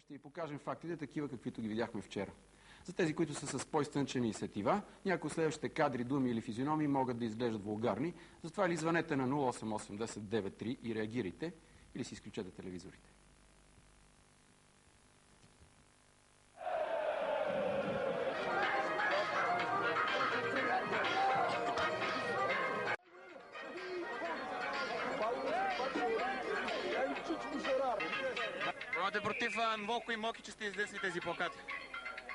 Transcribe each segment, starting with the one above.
ще ви покажем фактите, такива каквито ги видяхме вчера. За тези, които са с по-изтънчени сетива, някои следващите кадри, думи или физиономии могат да изглеждат вулгарни, затова или звънете на 088 10 93 и реагирайте, или си изключете телевизорите. Имате против Нвоко и Моки, че сте изнесли тези плакати?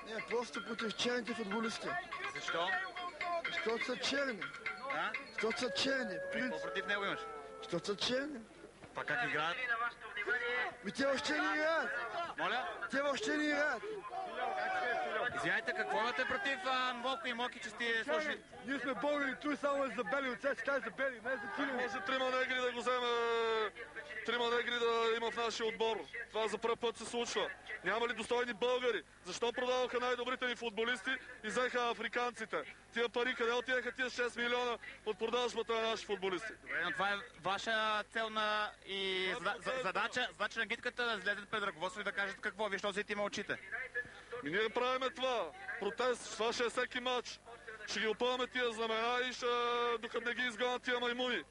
Не, просто против черните футболисти. Защо? Защото са черни. А? Защото са черни. Какво против него имаш? Защото са черни. Па как играят? Те въобще не играят. Моля? Те въобще не играят. Извинявайте, какво имате против Нвоко и Моки, че сте сложили? Ние сме българи, той само е за бели, от сега ще за бели, не за килими. Може трима негри да го вземе, трима негри да има в нашия отбор. Това за първ път се случва. Няма ли достойни българи? Защо продаваха най-добрите ни футболисти и взеха африканците? Тия пари къде отиеха тия 6 милиона от продажбата на наши футболисти? Добре, но това е ваша цел и задача на гидката да излезете пред ръководство и да кажете какво. Вие що си има очите? И ние правиме това. Протест. Това ще е всеки матч. Ще ги опъваме тия знамена и докато не ги изгонят тия маймуни.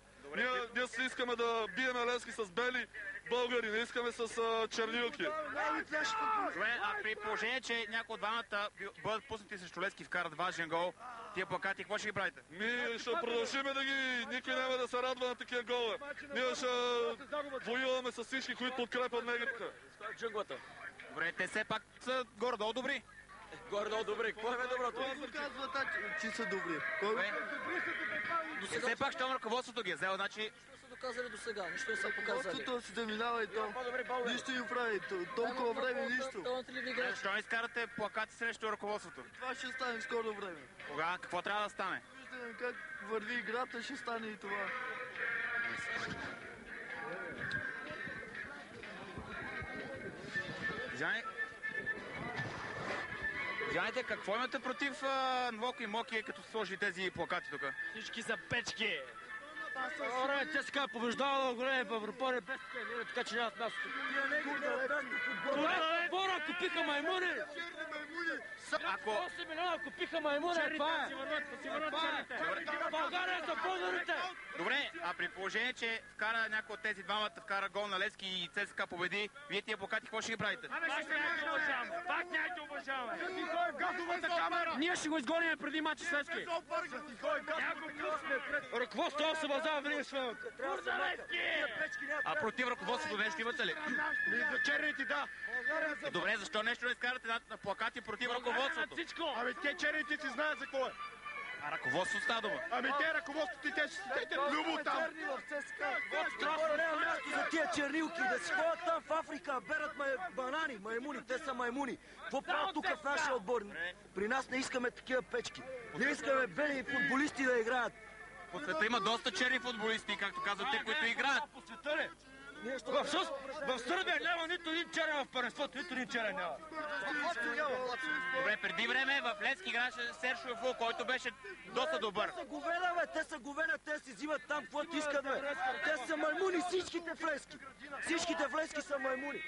Ние си искаме да биеме лески с бели българи, не искаме с чернилки. Добре, а при положение, че някои от двамата бъдат пуснати срещу Левски, вкарат важен гол, тия плакати, какво ще ги правите? Ще продължиме да ги... Никой няма да се радва на такива голове. Ние ще воюваме с всички, които подкрепят негрите. Джунглата. Добре, те все пак са горе-долу добри. Горе-долу добри. Какво е доброто? Кой го казва, че са добри? Все пак, щом ръководството ги е взело, значи... Що са доказали до сега? Нищо не са показали. Ръководството си заминава и то. Нищо им прави. Толкова време нищо. Защо изкарате плакати срещу ръководството? Това ще стане в скоро време. Кога? Какво трябва да стане? Виждаме как върви играта, ще стане и това. Знаете, какво имате против Нвоко и Моки, като сложи тези плакати тук? Всички са печки! Оре, те сега побеждава големи в Европа, без така че нямат място. Бора купиха маймуни! Ако... 8 милиона купиха маймуни, това е! България са българите! Добре, а при положение, че вкара някой от тези двамата, вкара гол на Левски и ЦСКА победи, вие тия плакати какво ще ги правите? Пак някой уважаваме! Ние ще го изгоним преди матча с Левски! Ръководството се възава винаги с А против ръководството нещо имате ли? За черните, да! Добре, защо нещо не изкарате на плакати против ръководството? Ами те черните си знаят за какво е! А ръководството става дума? Ами те ръководството и те си любо там! Страшно няма място за тия чернилки, да си ходят там в Африка, берат банани, маймуни, те са маймуни. Какво правят тук в нашия отбор? При нас не искаме такива печки. Не искаме бели футболисти да играят. По света има доста черни футболисти, както казват те, които играят. По света ли? В Сърбия няма нито един черен в първенството, нито един черен няма. Добре, преди време в Левски играше Сершо Фул, който беше доста добър. Те са говена, те си взимат там каквото искат, бе. Те са маймуни, всичките в Левски. Всичките в Левски са маймуни.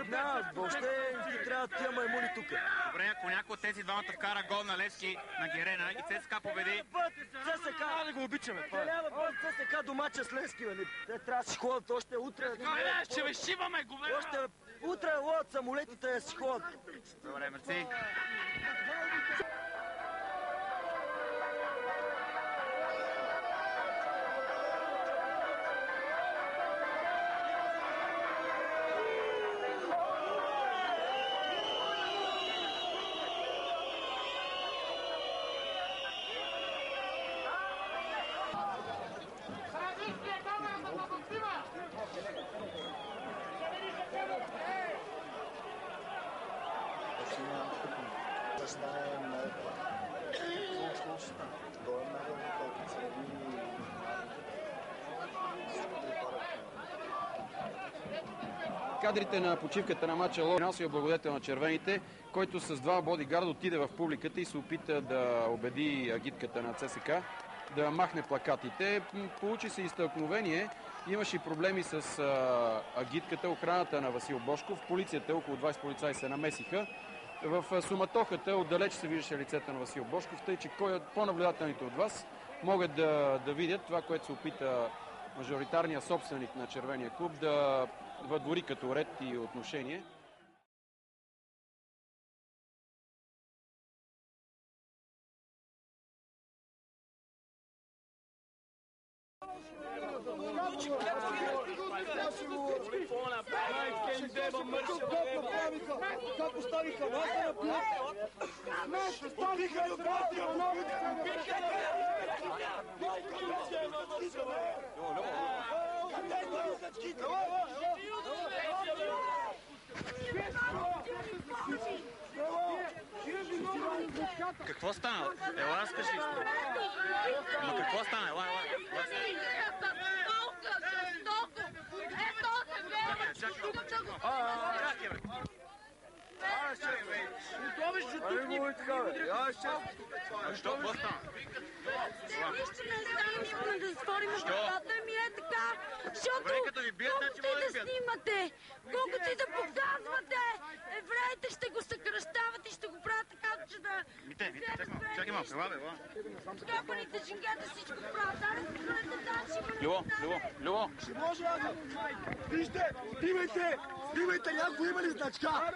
Няма, въобще ти трябва тия маймуни тук. Добре, ако някой от тези двамата вкара гол на Левски, на Герена и ЦСКА победи... ЦСКА да го обичаме. Трябва да бъдат ЦСКА до мача с Левски, бе. Те трябва да си ходят още утре. Ще вешиваме говена! Още утре ловят самолетите да си ходят. Добре, мерси. Кадрите на почивката на матча финансовия благодетел на червените, който с два бодигарда отиде в публиката и се опита да убеди агитката на ЦСКА, да махне плакатите. Получи се изтълкновение. Имаше и проблеми с агитката, охраната на Васил Божков. Полицията, около 20 полицаи се намесиха. В суматохата отдалеч се виждаше лицето на Васил Божков, тъй че по-наблюдателните от вас могат да видят това, което се опита мажоритарният собственик на Червения клуб да въдвори като ред и отношение. Как оставиха нас да Какво стана? Ела, разкажи. Ама какво стана? Ела. Що? Какво стана? Нищо не стана, да затворим вратата ми е така, защото колкото и да снимате, колкото и да показвате, евреите ще го съкръщават и ще го правят така, че да... Чакай малко, ела. Скапаните жингета всичко правят, Любо. Ще може аз. Вижте, снимайте някой има ли значка?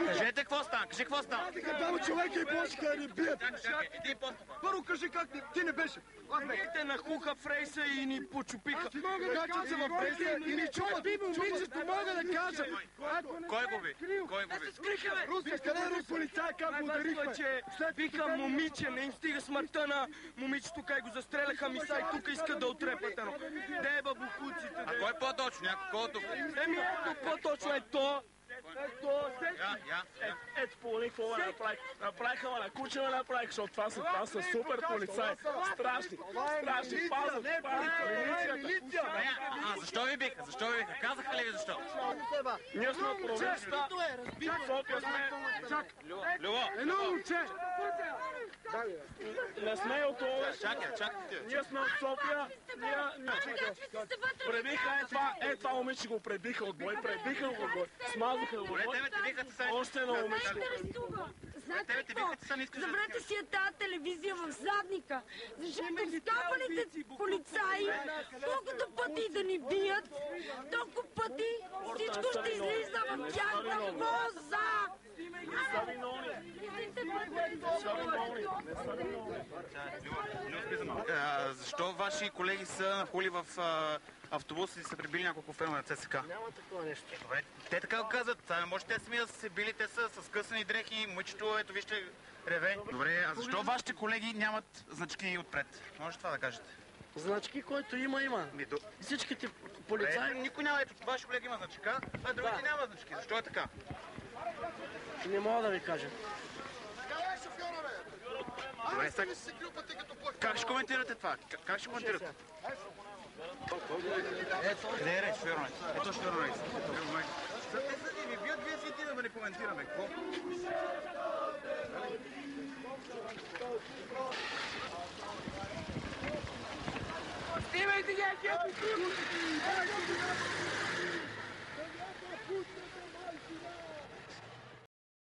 Кажете какво стана, кажи какво стана. Двама човека и почеха да ни бият. Първо кажи как ти не беше. Те нахуха в рейса и ни почупиха. Качат се в рейса и ни чуват. Момичето мога да кажа. Кой го би? Се скриха, бе. Руска, къде е полицай, как го ударихме? Че вика момиче, не им стига смъртта на момичето, как го застреляха миса и тук искат да отрепат едно. Де бабукуците, де. А кой по-точно? Някой Еми, по-точно е то. Ето половин какво направиха, на куче ме направиха, защото това са супер полицаи. Страшни, пазят милицията. Защо ви биха? Казаха ли ви защо? Ние сме от провинцията, София сме... Любо! Едно момче! Не сме от това. Чакай. Ние сме от София. Пребиха това момиче го пребиха от бой. Смазаха го. Още едно момиче. Знаете какво? Заврете си тази телевизия в задника, защото скапаните полицаи, колкото пъти да ни бият, толкова пъти всичко ще излиза в тяхна полза. Защо ваши колеги са нахули в автобуса и са прибили няколко фена на ЦСК? Няма такова нещо. Добре, те така го казват. Може те сами да са се били, те са с късани дрехи, момичето, ето вижте, реве. Добре, а защо вашите колеги нямат значки отпред? Може това да кажете? Значки, който има. Всичките полицаи... Никой няма, ето ваши колеги има значка, а другите няма значки. Защо е така? Не мога да ви кажа. Добре, как ще коментирате това? Как ще коментирате? Къде е шофьор? Ето шофьор. Те са ни бият, вие си отиваме да не коментираме. Какво? Снимайте ги,